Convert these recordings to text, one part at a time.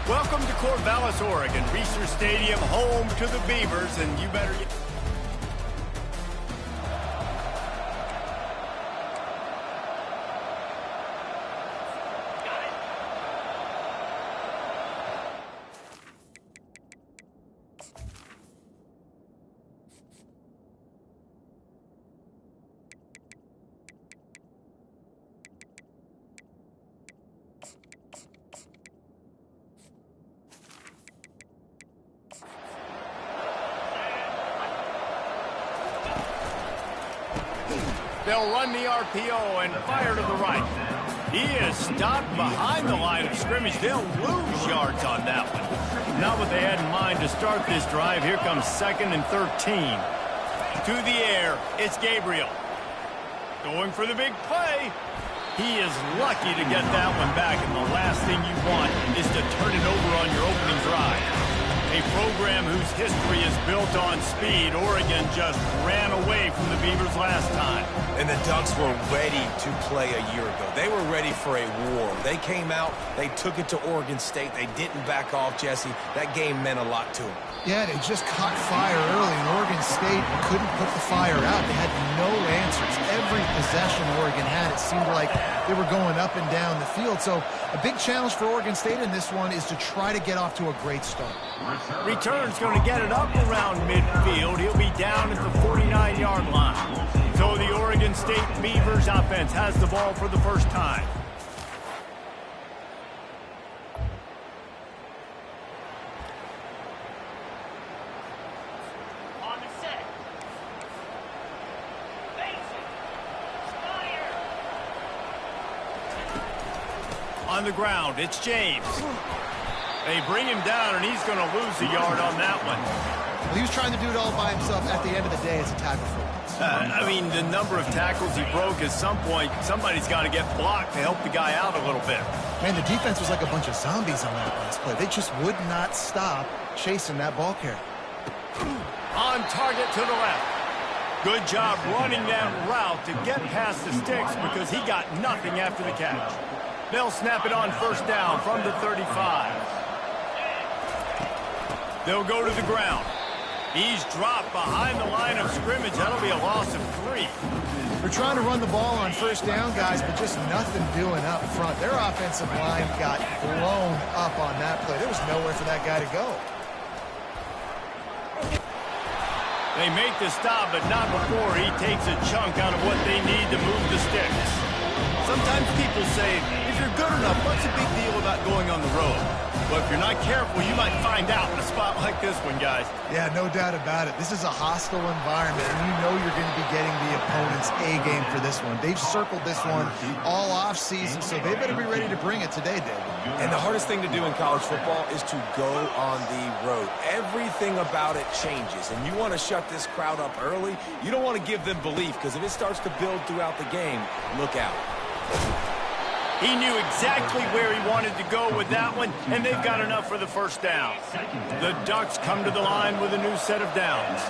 Welcome to Corvallis, Oregon, Research Stadium, home to the Beavers, and you better get... They'll run the RPO and fire to the right. He is stopped behind the line of scrimmage. They'll lose yards on that one. Not what they had in mind to start this drive. Here comes 2nd and 13. To the air, it's Gabriel. Going for the big play. He is lucky to get that one back, and the last thing you want is to turn it over on your opening drive. A program whose history is built on speed. Oregon just ran away from the Beavers last time. And the Ducks were ready to play a year ago. They were ready for a war. They came out, they took it to Oregon State. They didn't back off, Jesse. That game meant a lot to them. Yeah, they just caught fire early, and Oregon State couldn't put the fire out. They had no answers. Every possession Oregon had, it seemed like they were going up and down the field. So a big challenge for Oregon State in this one is to try to get off to a great start. Return's going to get it up around midfield. He'll be down at the 49-yard line. So the Oregon State Beavers offense has the ball for the first time. On the ground, it's James. They bring him down, and he's going to lose a yard on that one. Well, he was trying to do it all by himself. At the end of the day, it's a tackle for him. I mean, the number of tackles he broke, at some point, somebody's got to get blocked to help the guy out a little bit. Man, the defense was like a bunch of zombies on that last play. They just would not stop chasing that ball carrier. On target to the left. Good job running that route to get past the sticks because he got nothing after the catch. They'll snap it on first down from the 35. They'll go to the ground. He's dropped behind the line of scrimmage. That'll be a loss of 3. They're trying to run the ball on first down, guys, but just nothing doing up front. Their offensive line got blown up on that play. There was nowhere for that guy to go. They make the stop, but not before he takes a chunk out of what they need to move the sticks. Sometimes people say, if you're good enough, what's the big deal about going on the road? But if you're not careful, you might find out in a spot like this one, guys. Yeah, no doubt about it. This is a hostile environment, and you know you're going to be getting the opponent's A game for this one. They've circled this one all off-season, so they better be ready to bring it today, David. And the hardest thing to do in college football is to go on the road. Everything about it changes, and you want to shut this crowd up early. You don't want to give them belief, because if it starts to build throughout the game, look out. He knew exactly where he wanted to go with that one, and they've got enough for the first down. The Ducks come to the line with a new set of downs.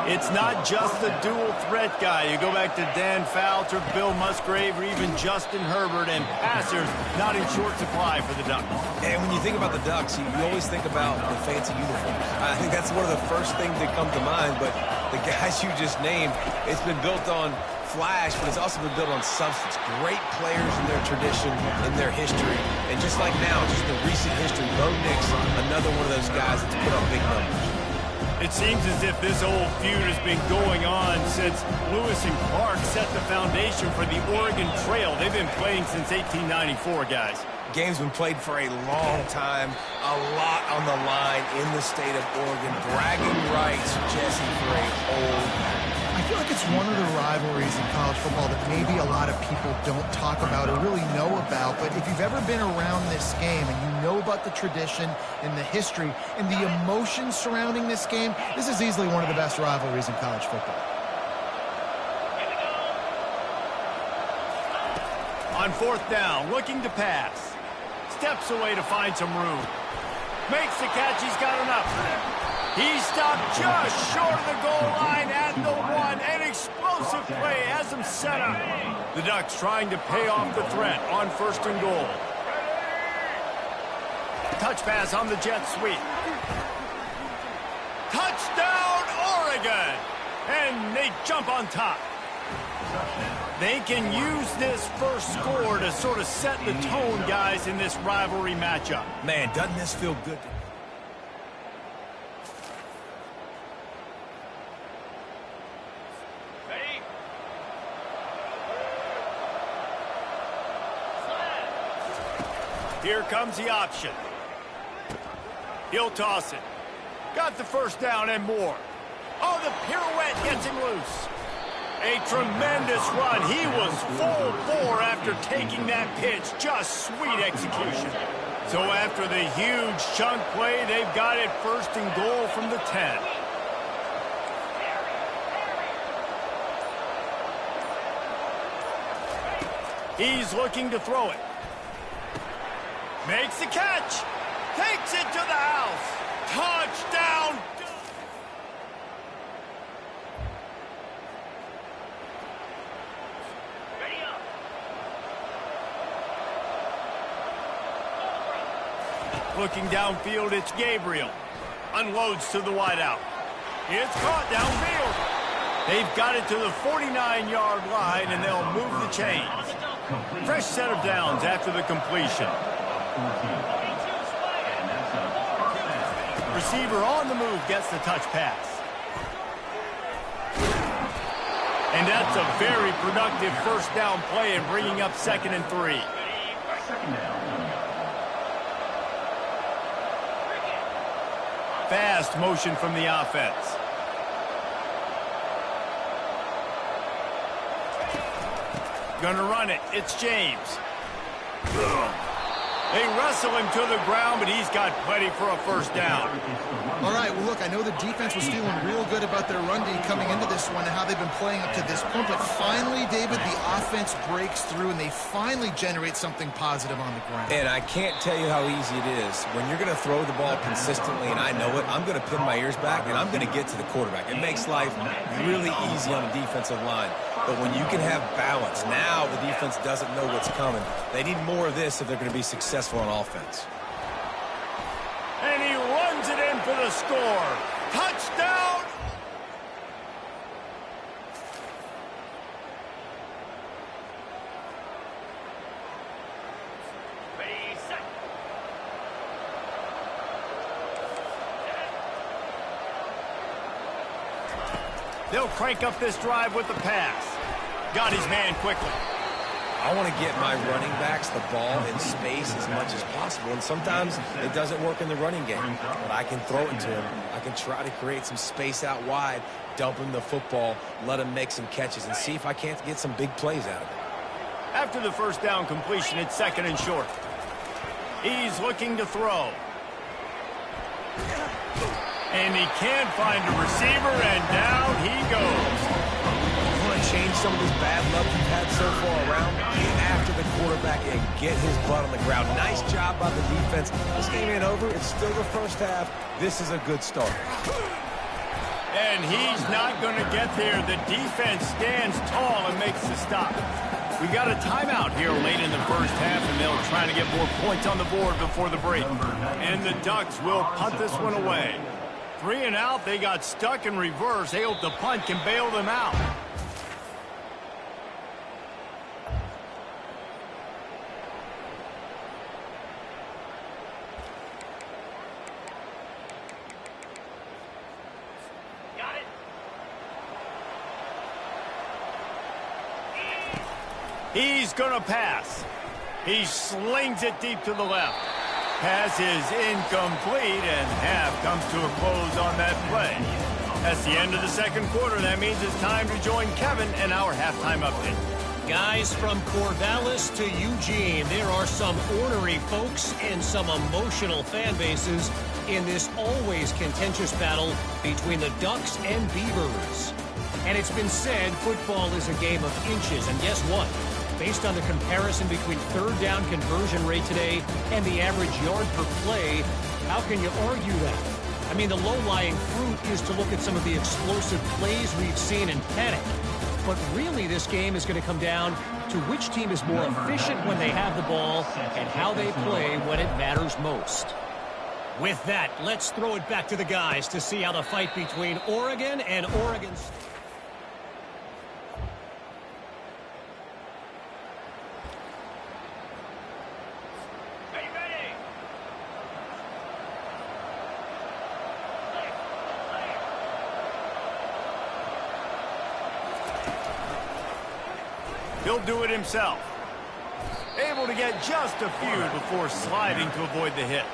It's not just the dual threat guy. You go back to Dan Fouts or Bill Musgrave or even Justin Herbert, and passers not in short supply for the Ducks. And when you think about the Ducks, you always think about the fancy uniforms. I think that's one of the first things that come to mind, but the guys you just named, it's been built on flash, but it's also been built on substance. Great players in their tradition, in their history, and just like now, just the recent history, Bo Nix, another one of those guys that's put up big numbers. It seems as if this old feud has been going on since Lewis and Clark set the foundation for the Oregon Trail. They've been playing since 1894, guys. Game's been played for a long time, a lot on the line in the state of Oregon. Bragging rights, Jesse, for a whole I feel like it's one of the rivalries in college football that maybe a lot of people don't talk about or really know about. But if you've ever been around this game and you know about the tradition and the history and the emotion surrounding this game, this is easily one of the best rivalries in college football. On fourth down, looking to pass. Steps away to find some room. Makes the catch, he's got enough. He stopped just short of the goal line at the 1. An explosive play has him set up. The Ducks trying to pay off the threat on 1st and goal. touch pass on the jet sweep. Touchdown, Oregon! And they jump on top. They can use this first score to sort of set the tone, guys, in this rivalry matchup. Man, doesn't this feel good? Here comes the option. He'll toss it. Got the first down and more. Oh, the pirouette gets him loose. A tremendous run. He was full bore after taking that pitch. Just sweet execution. So after the huge chunk play, they've got it first and goal from the 10. He's looking to throw it. Makes the catch. Takes it to the house. Touchdown. Looking downfield, it's Gabriel. Unloads to the wideout. It's caught downfield. They've got it to the 49-yard line, and they'll move the chains. Fresh set of downs after the completion. Receiver on the move gets the touch pass. And that's a very productive first down play and bringing up 2nd and 3. Fast motion from the offense. Gonna run it. It's James. They wrestle him to the ground, but he's got plenty for a first down. All right, well, look, I know the defense was feeling real good about their run D coming into this one and how they've been playing up to this point, but finally, David, the offense breaks through and they finally generate something positive on the ground. And I can't tell you how easy it is. When you're going to throw the ball consistently, and I know it, I'm going to pin my ears back, and I'm going to get to the quarterback. It makes life really easy on the defensive line. But when you can have balance, now the defense doesn't know what's coming. They need more of this if they're going to be successful on offense. And he runs it in for the score. Touchdown! They'll crank up this drive with the pass. Got his man quickly. I want to get my running backs the ball in space as much as possible, and sometimes it doesn't work in the running game, but I can throw it to him. I can try to create some space out wide, dump him the football, let him make some catches, and see if I can't get some big plays out of it. After the first down completion, it's 2nd and short. He's looking to throw. And he can't find a receiver, and down he goes. Change some of this bad luck you've had so far around. Get after the quarterback and get his butt on the ground. Nice job by the defense. This game ain't over. It's still the first half. This is a good start. And he's not going to get there. The defense stands tall and makes the stop. We got a timeout here late in the first half, and they'll try to get more points on the board before the break. And the Ducks will punt this one away. 3 and out. They got stuck in reverse. They hope the punt can bail them out. He's going to pass. He slings it deep to the left. Pass is incomplete, and half comes to a close on that play. That's the end of the second quarter. That means it's time to join Kevin and our halftime update. Guys, from Corvallis to Eugene, there are some ornery folks and some emotional fan bases in this always contentious battle between the Ducks and Beavers. And it's been said football is a game of inches, and guess what? Based on the comparison between third down conversion rate today and the average yard per play, how can you argue that? I mean, the low-lying fruit is to look at some of the explosive plays we've seen in panic. But really, this game is going to come down to which team is more efficient when they have the ball and how they play when it matters most. With that, let's throw it back to the guys to see how the fight between Oregon and Oregon State. He'll do it himself. Able to get just a few before sliding to avoid the hits.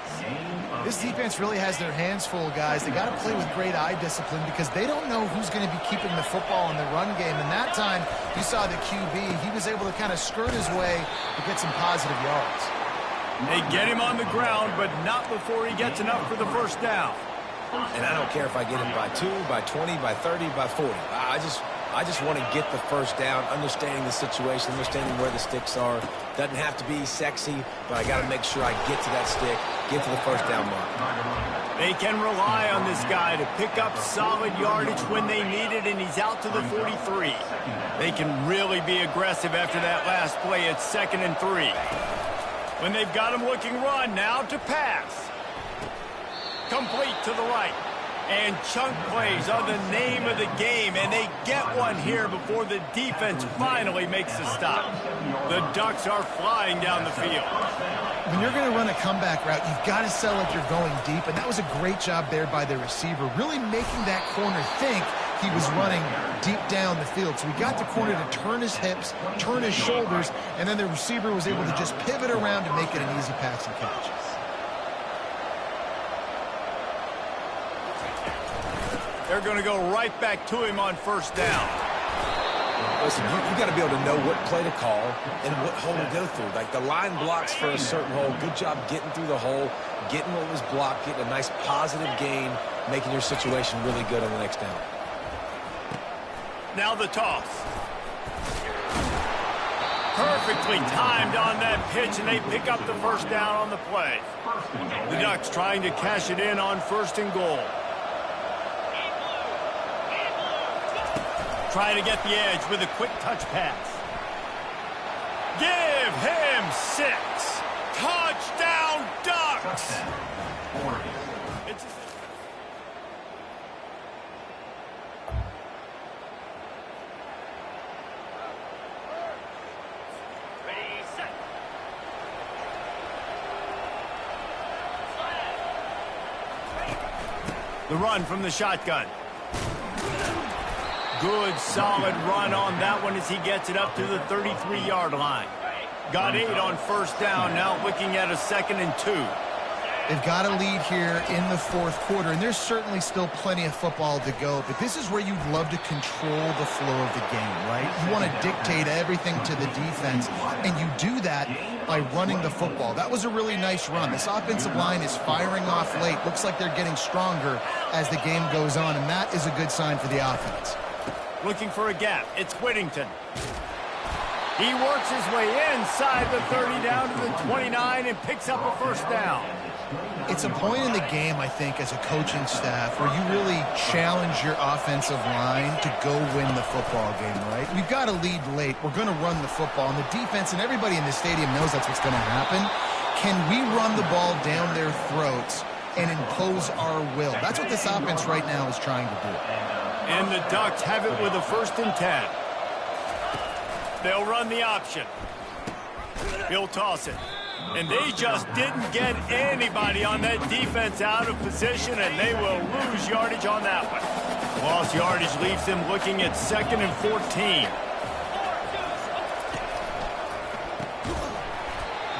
This defense really has their hands full, guys. They got to play with great eye discipline because they don't know who's going to be keeping the football in the run game. And that time, you saw the QB. He was able to kind of skirt his way to get some positive yards. They get him on the ground, but not before he gets enough for the first down. And I don't care if I get him by 2, by 20, by 30, by 40. I just want to get the first down, understanding the situation, understanding where the sticks are. Doesn't have to be sexy, but I got to make sure I get to that stick, get to the first down mark. They can rely on this guy to pick up solid yardage when they need it, and he's out to the 43. They can really be aggressive after that last play at 2nd and 3. When they've got him looking run, now to pass. Complete to the right. And chunk plays are the name of the game, and they get one here before the defense finally makes a stop. The Ducks are flying down the field. When you're going to run a comeback route, you've got to sell like you're going deep, and that was a great job there by the receiver, really making that corner think he was running deep down the field. So he got the corner to turn his hips, turn his shoulders, and then the receiver was able to just pivot around to make it an easy pass and catch. They're going to go right back to him on first down. Listen, you got to be able to know what play to call and what hole to go through. Like the line blocks for a certain hole. Good job getting through the hole, getting what was blocked, getting a nice positive gain, making your situation really good on the next down. Now the toss. Perfectly timed on that pitch, and they pick up the first down on the play. The Ducks trying to cash it in on 1st and goal. Try to get the edge with a quick touch pass. Give him 6. Touchdown, Ducks! Ready, set. The run from the shotgun. Good, solid run on that one as he gets it up to the 33-yard line. Got 8 on first down, now looking at a 2nd and 2. They've got a lead here in the 4th quarter, and there's certainly still plenty of football to go, but this is where you'd love to control the flow of the game, right? You want to dictate everything to the defense, and you do that by running the football. That was a really nice run. This offensive line is firing off late. Looks like they're getting stronger as the game goes on, and that is a good sign for the offense. Looking for a gap. It's Whittington. He works his way inside the 30 down to the 29 and picks up a first down. It's a point in the game, I think, as a coaching staff where you really challenge your offensive line to go win the football game, right? We've got to lead late. We're going to run the football, and the defense and everybody in the stadium knows that's what's going to happen. Can we run the ball down their throats and impose our will? That's what this offense right now is trying to do. And the Ducks have it with a 1st and 10. They'll run the option. He'll toss it. And they just didn't get anybody on that defense out of position, and they will lose yardage on that one. Lost yardage leaves them looking at 2nd and 14.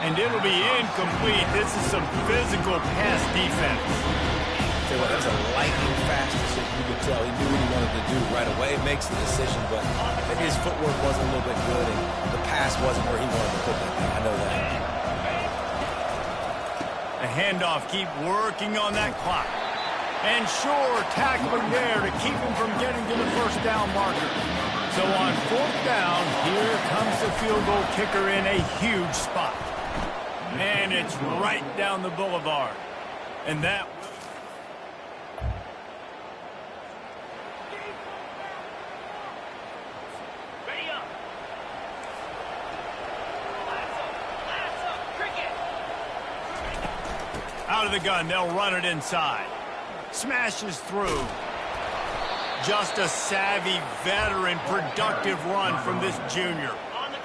And it'll be incomplete. This is some physical pass defense. That was a lightning fast decision. You could tell he knew what he wanted to do right away. Makes the decision, but maybe his footwork wasn't a little bit good, and the pass wasn't where he wanted to put that thing. I know that. A handoff, keep working on that clock. And sure, tackling there to keep him from getting to the first down marker. So on 4th down, here comes the field goal kicker in a huge spot. And it's right down the boulevard. And that... Out of the gun, they'll run it inside. Smashes through. Just a savvy, veteran, productive run from this junior.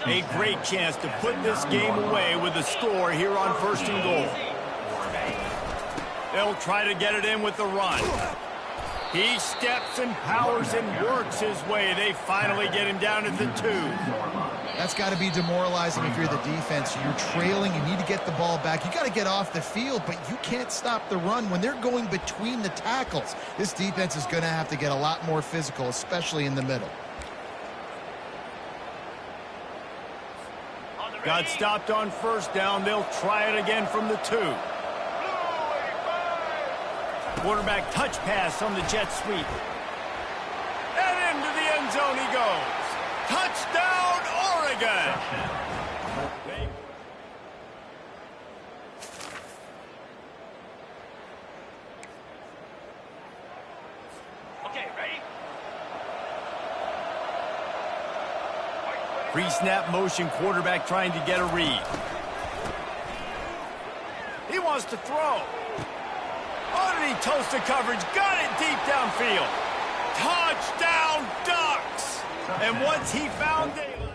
A great chance to put this game away with a score here on 1st and goal. They'll try to get it in with the run. He steps and powers and works his way. They finally get him down at the 2. That's got to be demoralizing if you're the defense. You're trailing. You need to get the ball back. You got to get off the field, but you can't stop the run when they're going between the tackles. This defense is going to have to get a lot more physical, especially in the middle. Got stopped on 1st down. They'll try it again from the 2. Quarterback touch pass on the jet sweep. And into the end zone he goes. Touchdown, Oregon! Okay, ready? Pre-snap motion, quarterback trying to get a read. He wants to throw. Oh, did he toast the coverage? Got it deep downfield. Touchdown, Ducks! And once he found daylight...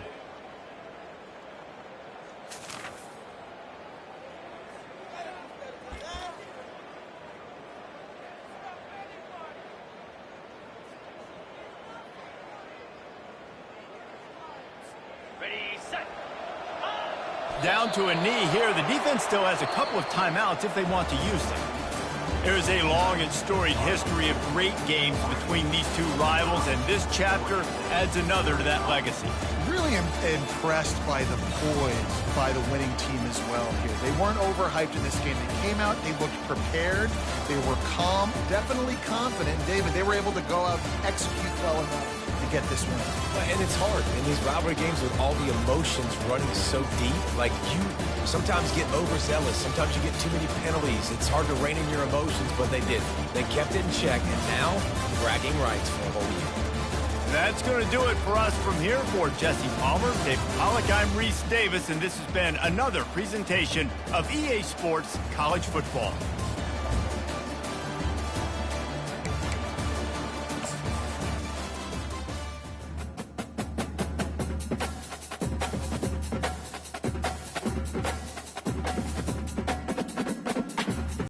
Ready, set. Down to a knee here. The defense still has a couple of timeouts if they want to use them. There's a long and storied history of great games between these two rivals, and this chapter adds another to that legacy. Really impressed by the poise by the winning team as well here. They weren't overhyped in this game. They came out, they looked prepared, they were calm, definitely confident. David, they were able to go out and execute well enough to get this win. And it's hard in these rivalry games with all the emotions running so deep. Like, you sometimes get overzealous. Sometimes you get too many penalties. It's hard to rein in your emotions, but they did. They kept it in check, and now bragging rights for a whole year. That's going to do it for us from here. For Jesse Palmer, Dave Pollack, I'm Reese Davis, and this has been another presentation of EA Sports College Football.